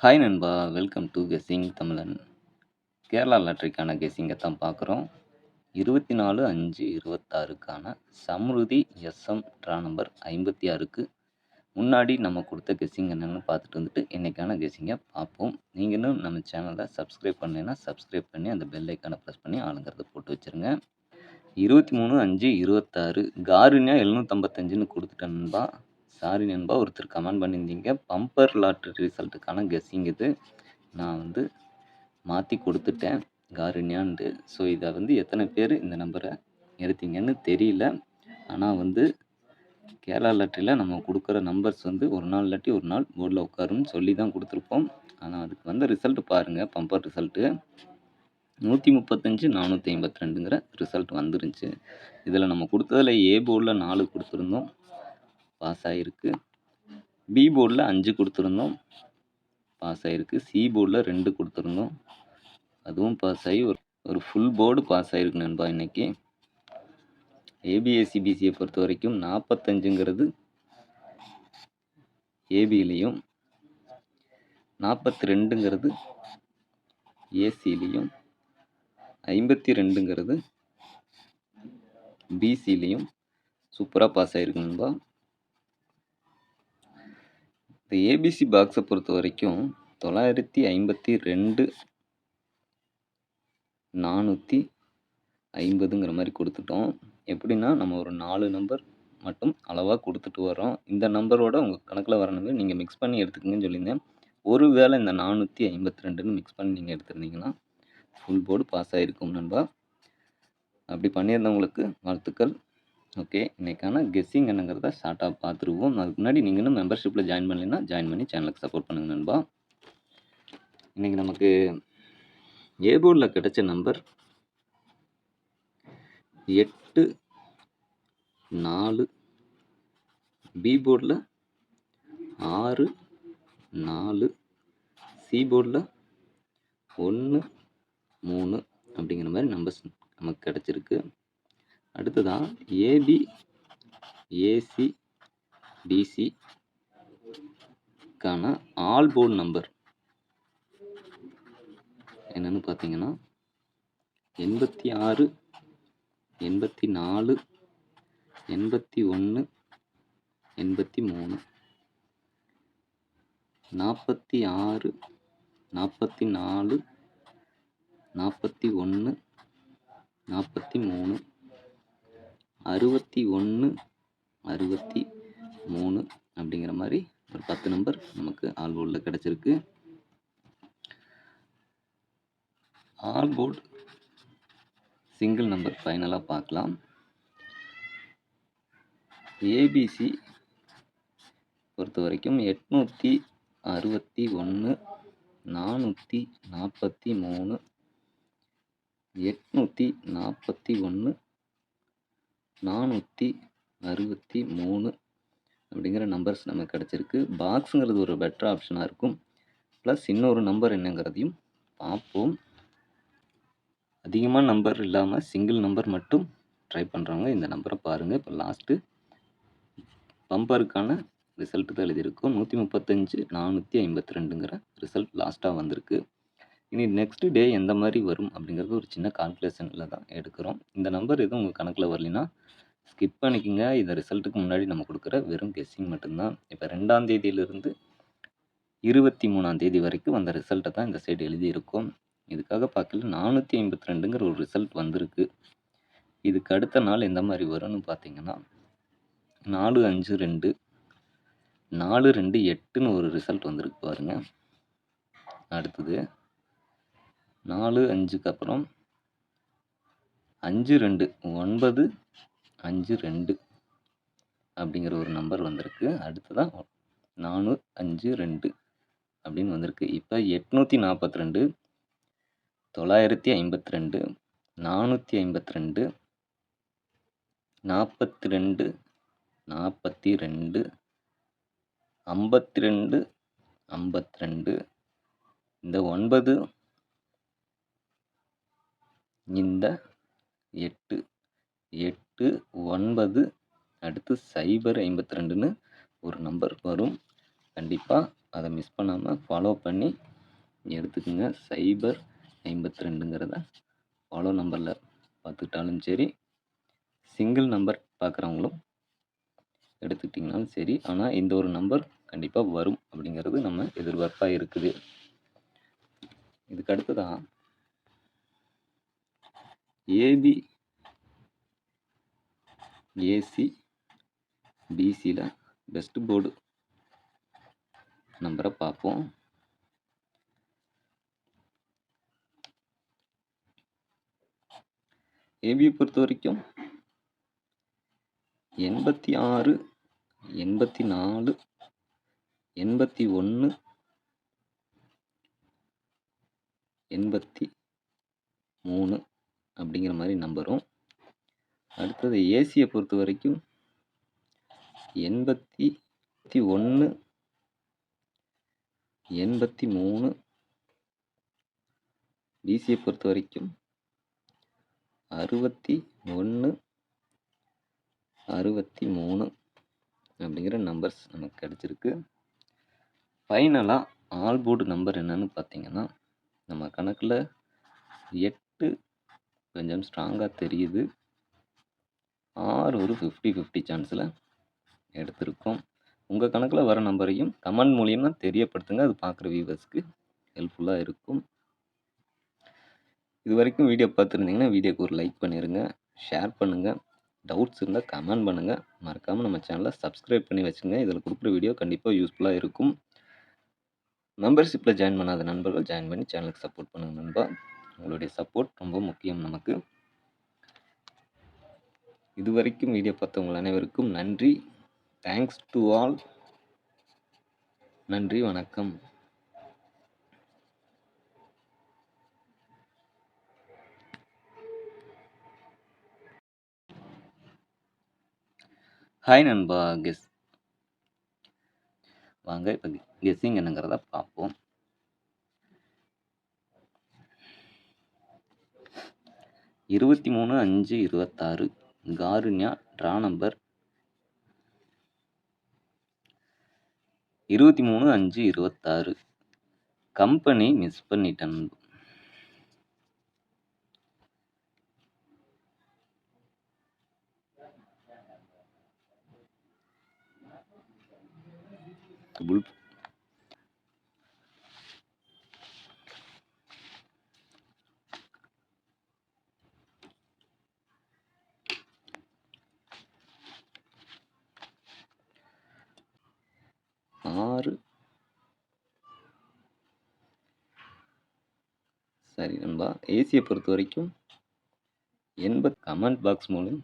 Hi நண்பா! Welcome to guessing தமிழன். கேரளா லாட்டரிக்கான கெஸ்ஸிங்க தான் பார்க்குறோம். 24/5/26க்கான சம்ருதி எஸ்எம் ட்ரா நம்பர் 56க்கு முன்னாடி நம்ம கொடுத்த கெஸ்ஸிங் என்னன்னு பார்த்துட்டு வந்துட்டு, இன்னைக்கான கெஸ்ஸிங்க பார்ப்போம். நீங்க இன்னும் நம்ம சேனலை சப்ஸ்கிரைப் பண்ணலைன்னா, சப்ஸ்கிரைப் பண்ணி அந்த பெல் ஐக்கான ப்ரெஸ் பண்ணி ஆளுங்கிறத போட்டு வச்சுருங்க. 23/5/26 காருண்யா 755ன்னு கொடுத்துட்டேன் நண்பா. சாரி நண்பா, ஒருத்தர் கமெண்ட் பண்ணியிருந்தீங்க. பம்பர் லாட்டரி ரிசல்ட்டுக்கான கெஸ்ஸிங் இது. நான் மாற்றி கொடுத்துட்டேன் காருண்யான்ட்டு. ஸோ இதை எத்தனை பேர் இந்த நம்பரை எடுத்தீங்கன்னு தெரியல. ஆனால் கேரளா லாட்டரியில் நம்ம கொடுக்குற நம்பர்ஸ் ஒரு நாள் இல்லாட்டி ஒரு நாள் போர்டில் உட்காருன்னு சொல்லி தான் கொடுத்துருப்போம். ஆனால் அதுக்கு ரிசல்ட் பாருங்கள். பம்பர் ரிசல்ட்டு 135,452ங்கிற ரிசல்ட் வந்துருந்துச்சு. இதில் நம்ம கொடுத்ததில் ஏ போர்டில் 4 கொடுத்துருந்தோம், பாஸ் ஆகிருக்கு. பி போர்டில் 5 கொடுத்துருந்தோம், பாஸ் ஆகிருக்கு. சி போர்டில் 2 கொடுத்துருந்தோம், அதுவும் பாஸ் ஆகி ஒரு ஃபுல் போர்டு பாஸ் ஆகிருக்கு நண்பா. இன்னைக்கு ஏபிஎஸ்சிபிசியை பொறுத்த வரைக்கும் 45ங்கிறது ஏபிலையும், 42ங்கிறது ஏசிலையும், 52ங்கிறது பிசிலையும் சூப்பராக பாஸ் ஆகிருக்கு நண்பா. இந்த ஏபிசி பாக்ஸை பொறுத்த வரைக்கும் 952 450ங்கிற மாதிரி கொடுத்துட்டோம். எப்படின்னா, நம்ம ஒரு 4 நம்பர் மட்டும் அளவாக கொடுத்துட்டு வரோம். இந்த நம்பரோட உங்கள் கணக்கில் வர நம்பர் நீங்கள் மிக்ஸ் பண்ணி எடுத்துக்கங்கன்னு சொல்லியிருந்தேன். ஒருவேளை இந்த 452ன்னு மிக்ஸ் பண்ணி நீங்கள் எடுத்துருந்தீங்கன்னா ஃபுல் போர்டு பாஸ் ஆகிருக்கும் நண்பா. அப்படி பண்ணியிருந்தவங்களுக்கு வாழ்த்துக்கள். ஓகே, இன்றைக்கான கெஸ்ஸிங் என்னங்கிறத ஷார்ட்டாக பார்த்துருவோம். அதுக்கு முன்னாடி நீங்கள் இன்னும் மெம்பர்ஷிப்பில் ஜாயின் பண்ணலைன்னா ஜாயின் பண்ணி சேனலுக்கு சப்போர்ட் பண்ணுங்கள் நண்பா. இன்றைக்கி நமக்கு ஏ போர்டில் கிடைச்ச நம்பர் 8 4, பி போர்டில் 6 4, சி போர்டில் 1 3 அப்படிங்கிற மாதிரி நம்பர்ஸ் நமக்கு கிடச்சிருக்கு. அடுத்ததான் ஏபி ஏசி டிசிக்கான ஆல் போர்டு நம்பர் என்னன்னு பார்த்தீங்கன்னா 86 84 81 83 46 44 41 43 61 63 அப்படிங்கிற மாதிரி ஒரு 10 நம்பர் நமக்கு ஆல் போர்டில் கிடச்சிருக்கு. ஆல் போர்டு சிங்கிள் நம்பர் ஃபைனலாக பார்க்கலாம். ஏபிசி பொறுத்த வரைக்கும் 861 443 841 463 அப்படிங்கிற நம்பர்ஸ் நமக்கு கிடச்சிருக்கு. பாக்ஸுங்கிறது ஒரு பெட்டர் ஆப்ஷனாக இருக்கும். ப்ளஸ் இன்னொரு நம்பர் என்னங்கிறதையும் பார்ப்போம். அதிகமாக நம்பர் இல்லாமல் சிங்கிள் நம்பர் மட்டும் ட்ரை பண்ணுறவங்க இந்த நம்பரை பாருங்கள். இப்போ லாஸ்ட்டு பம்பருக்கான ரிசல்ட்டு தான் எழுதியிருக்கோம். 135,452ங்கிற ரிசல்ட் லாஸ்ட்டாக வந்திருக்கு. இனி நெக்ஸ்ட் டே எந்த மாதிரி வரும் அப்படிங்கிறது ஒரு சின்ன கால்குலேஷனில் தான் எடுக்கிறோம். இந்த நம்பர் எதுவும் உங்கள் கணக்கில் வரலைன்னா ஸ்கிப் பண்ணிக்கோங்க. இந்த ரிசல்ட்டுக்கு முன்னாடி நம்ம கொடுக்குற வெறும் கெஸ்ஸிங் மட்டும்தான். இப்போ 2ஆம் தேதியிலிருந்து 23ஆம் தேதி வரைக்கும் அந்த ரிசல்ட்டை தான் இந்த சைடு எழுதியிருக்கோம். இதுக்காக பார்க்கல 452ங்கிற ஒரு ரிசல்ட் வந்திருக்கு. இதுக்கு அடுத்த நாள் எந்த மாதிரி வரும்னு பார்த்தீங்கன்னா 452 428ன்னு ஒரு ரிசல்ட் வந்திருக்கு பாருங்கள். அடுத்தது 45க்கு அப்புறம் 52 952 அப்படிங்கிற ஒரு நம்பர் வந்திருக்கு. அடுத்ததான் 452 அப்படின்னு வந்திருக்கு. இப்போ 842 952 452 42 42 52 52 இந்த 9 இந்த 8 8 9 அடுத்து 052ன்னு ஒரு நம்பர் வரும். கண்டிப்பாக அதை மிஸ் பண்ணாமல் ஃபாலோ பண்ணி எடுத்துக்கோங்க. சைபர் 52ங்கிறத ஃபாலோ நம்பரில் பார்த்துக்கிட்டாலும் சரி, சிங்கிள் நம்பர் பார்க்குறவங்களும் எடுத்துக்கிட்டிங்கனாலும் சரி, ஆனால் இந்த ஒரு நம்பர் கண்டிப்பாக வரும் அப்படிங்கிறது நம்ம எதிர்பார்ப்பாக இருக்குது. இதுக்கு அடுத்ததான் ஏபி, ஏசி, பிசியில் பெஸ்ட் போர்டு நம்பரை பார்ப்போம். ஏபியை பொறுத்த வரைக்கும் 86, 84, 81, 83 அப்படிங்கிற மாதிரி நம்பரும். அடுத்தது ஏசியை பொறுத்த வரைக்கும் 81, 83, பிசியை பொறுத்த வரைக்கும் 61, 63 அப்படிங்கிற நம்பர்ஸ் நமக்கு கிடச்சிருக்கு. ஃபைனலாக ஆல் போர்டு நம்பர் என்னன்னு பார்த்தீங்கன்னா, நம்ம கணக்கில் 8 கொஞ்சம் ஸ்ட்ராங்காக தெரியுது. 6 ஒரு 50-50 சான்ஸில் எடுத்திருக்கோம். உங்கள் கணக்கில் வர நம்பரையும் கமெண்ட் மூலியமா தெரியப்படுத்துங்க. அது பார்க்குற வியூவர்ஸ்க்கு ஹெல்ப்ஃபுல்லாக இருக்கும். இது வரைக்கும் வீடியோ பார்த்துருந்தீங்கன்னா வீடியோக்கு ஒரு லைக் பண்ணிடுங்க, ஷேர் பண்ணுங்கள். டவுட்ஸ் இருந்தால் கமெண்ட் பண்ணுங்கள். மறக்காமல் நம்ம சேனலை சப்ஸ்கிரைப் பண்ணி வச்சுங்க. இதில் கொடுக்குற வீடியோ கண்டிப்பாக யூஸ்ஃபுல்லாக இருக்கும். மெம்பர்ஷிப்பில் ஜாயின் பண்ணாத நண்பர்கள் ஜாயின் பண்ணி சேனலுக்கு சப்போர்ட் பண்ணுங்கள் நண்பா. உங்களுடைய சப்போர்ட் ரொம்ப முக்கியம் நமக்கு. இது வரைக்கும் வீடியோ பார்த்தவங்கள் அனைவருக்கும் நன்றி. Thanks to all. நன்றி, வணக்கம். ஹாய் நண்பா. வாங்க இப்போ கெஸ்ஸிங் என்னங்கிறத பார்ப்போம். 23/5/26 Karunya draw number 23/5/26. Company miss பண்ணிட்டேன். புல் 6 சரி நண்பா. ஏசியை பொறுத்த வரைக்கும் 80 கமெண்ட் பாக்ஸ் மூலம்